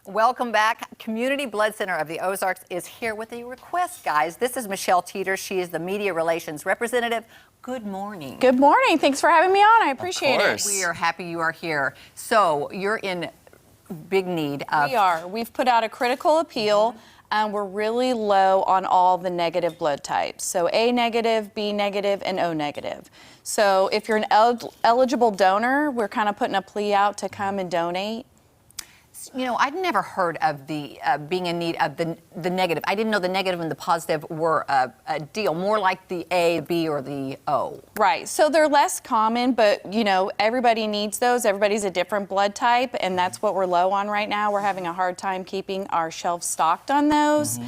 Welcome back. Community Blood Center of the Ozarks is here with a request, guys. This is Michelle Teeter. She is the media relations representative. Good morning. Good morning. Thanks for having me on. I appreciate it. We are happy you are here. So you're in big need of... We are. We've put out a critical appeal. And we're really low on all the negative blood types. So A negative, B negative, and O negative. So if you're an eligible donor, we're kind of putting a plea out to come and donate. You know, I'd never heard of the being in need of the negative. I didn't know the negative and the positive were a deal, more like the A, B, or the O. Right. So they're less common, but, you know, everybody needs those. Everybody's a different blood type, and that's what we're low on right now. We're having a hard time keeping our shelves stocked on those.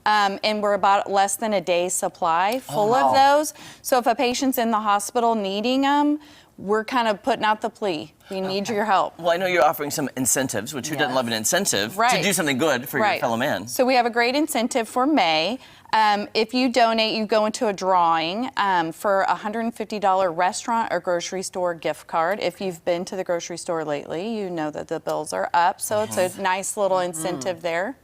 And we're about less than a day's supply full of those. So if a patient's in the hospital needing them, we're kind of putting out the plea. We need your help. Well, I know you're offering some incentives, which who doesn't love an incentive, to do something good for your fellow man. So we have a great incentive for May. If you donate, you go into a drawing for a $150 restaurant or grocery store gift card. If you've been to the grocery store lately, you know that the bills are up. So it's a nice little incentive there.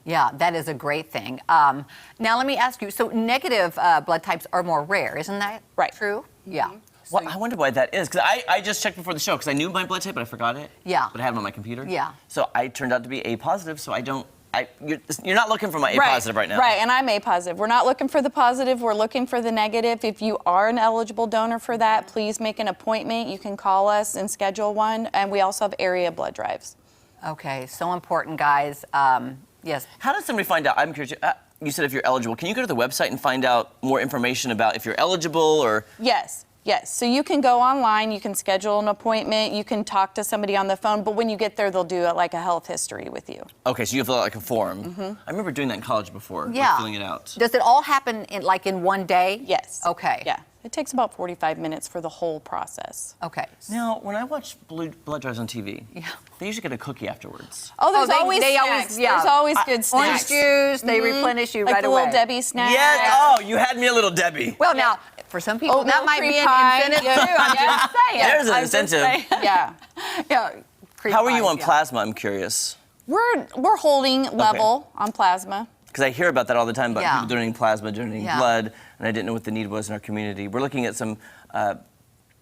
Yeah, that is a great thing. Now, let me ask you, so negative blood types are more rare, isn't that true? Yeah. Well, I wonder why that is, because I just checked before the show, because I knew my blood type, but I forgot it. Yeah. But I have it on my computer. Yeah. So I turned out to be A positive, so you're not looking for my A positive right now. Right, and I'm A positive. We're not looking for the positive, we're looking for the negative. If you are an eligible donor for that, please make an appointment. You can call us and schedule one, and we also have area blood drives. Okay, so important, guys. Yes. How does somebody find out? I'm curious. You said if you're eligible. Can you go to the website and find out more information about if you're eligible or? Yes. Yes, so you can go online, you can schedule an appointment, you can talk to somebody on the phone, but when you get there, they'll do like a health history with you. Okay, so you fill out like a form. I remember doing that in college before, Yeah. filling it out. Does it all happen in one day? Yes. Okay. Yeah, it takes about 45 minutes for the whole process. Okay. Now, when I watch blood drives on TV, they usually get a cookie afterwards. Oh, there's they always always, snacks. There's always good snacks. Orange juice, they replenish you like right the away. Little Debbie snack. Yes. Oh, you had me a little Debbie. Well, now, for some people, that might be an pie. incentive too. I'm just saying. There's an incentive. Yeah. Yeah. How are you on plasma? I'm curious. We're holding level on plasma. Because I hear about that all the time, about people donating plasma, donating blood, and I didn't know what the need was in our community. We're looking at some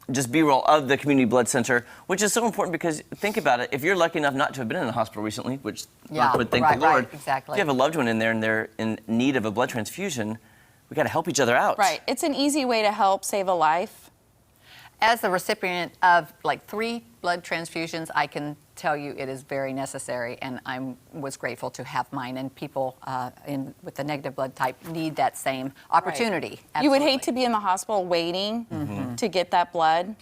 just B-roll of the Community Blood Center, which is so important because think about it. If you're lucky enough not to have been in the hospital recently, which I would thank the Lord, exactly. if you have a loved one in there and they're in need of a blood transfusion, we got to help each other out. Right. It's an easy way to help save a life. As the recipient of like 3 blood transfusions, I can tell you it is very necessary, and I was grateful to have mine. And people with the negative blood type need that same opportunity. Right. You would hate to be in the hospital waiting to get that blood.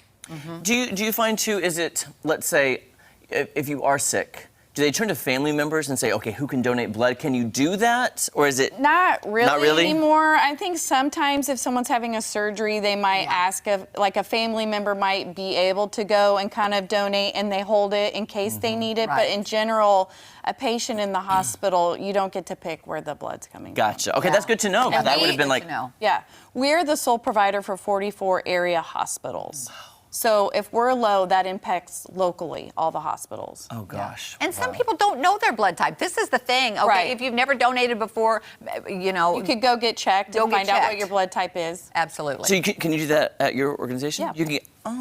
Do you find too? Is it, let's say, if you are sick, do they turn to family members and say, okay, who can donate blood? Can you do that? Or is it not really anymore? I think sometimes if someone's having a surgery, they might ask if like a family member might be able to go and kind of donate, and they hold it in case they need it. But in general, a patient in the hospital, you don't get to pick where the blood's coming from. Gotcha. Okay, that's good to know. That would have been like, yeah, we're the sole provider for 44 area hospitals. Wow. So if we're low, that impacts locally all the hospitals. Oh, gosh. And some people don't know their blood type. This is the thing, okay? If you've never donated before, you know. You could go get checked and find out what your blood type is. Absolutely. So can you do that at your organization? Yeah.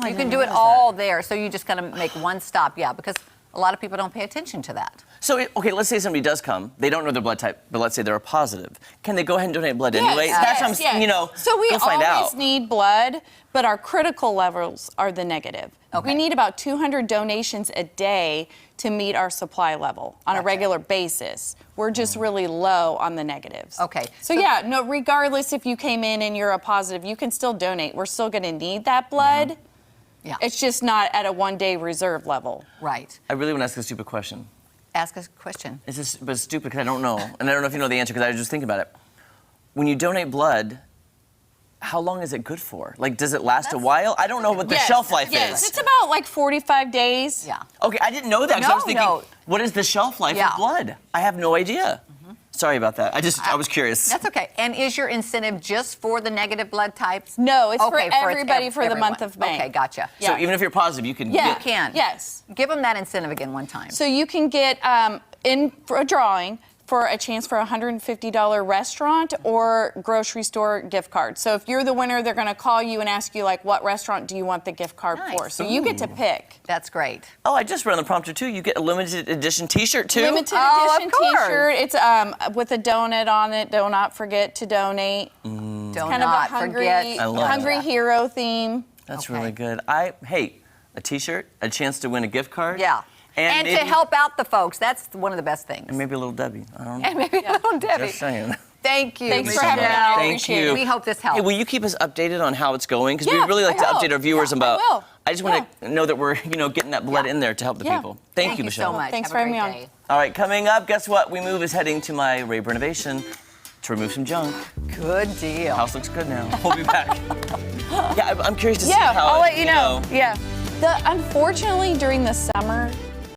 You can do it all there, so you just kind of make one stop, because a lot of people don't pay attention to that. So, okay, let's say somebody does come. They don't know their blood type, but let's say they're a positive. Can they go ahead and donate blood anyway? That's what I'm, you know, so we we'll find always need blood, but our critical levels are the negative. Okay. We need about 200 donations a day to meet our supply level on a regular basis. We're just really low on the negatives. Okay. So yeah, no, regardless if you came in and you're a positive, you can still donate. We're still going to need that blood. Yeah. It's just not at a one-day reserve level. Right. I really want to ask a stupid question. Ask a question. But it's stupid because I don't know. And I don't know if you know the answer because I was just thinking about it. When you donate blood, how long is it good for? Like, does it last a while? I don't know what the shelf life is. It's about like 45 days. Yeah. Okay, I didn't know that because I was thinking, what is the shelf life of blood? I have no idea. Sorry about that. I was curious. That's okay. And is your incentive just for the negative blood types? No, it's for everybody for the month of May. Okay, gotcha. So even if you're positive, you can You can. Yes. Give them that incentive again one time. So you can get in for a drawing for a chance for a $150 restaurant or grocery store gift card. So if you're the winner, they're going to call you and ask you, like, what restaurant do you want the gift card for? So you get to pick. That's great. Oh, I just read on the prompter, too. You get a limited edition T-shirt, too? Limited edition T-shirt. It's with a donut on it. Do not forget to donate. Do Kind not of a forget. hungry hero theme. That's Okay. really good. Hey, a T-shirt, a chance to win a gift card. Yeah. And to help out the folks. That's one of the best things. And maybe a little Debbie. I don't know. And maybe a little Debbie. Just saying. Thank you. Thanks for Michelle. having me. I Thank appreciate you. it. We hope this helps. Hey, will you keep us updated on how it's going? Because Yeah, we'd really like to I will. update our viewers Yeah, about. I will. I just want to know that we're, getting that blood in there to help the Yeah. people. Thank you, so Michelle. much. Thanks Have a for having great me on. day. All right, coming up, guess what? We Move is heading to my rave renovation to remove some junk. Good deal. House looks good now. We'll be back. Yeah, I'm curious to see Yeah, how. I'll let you know. Yeah. Unfortunately, during the summer,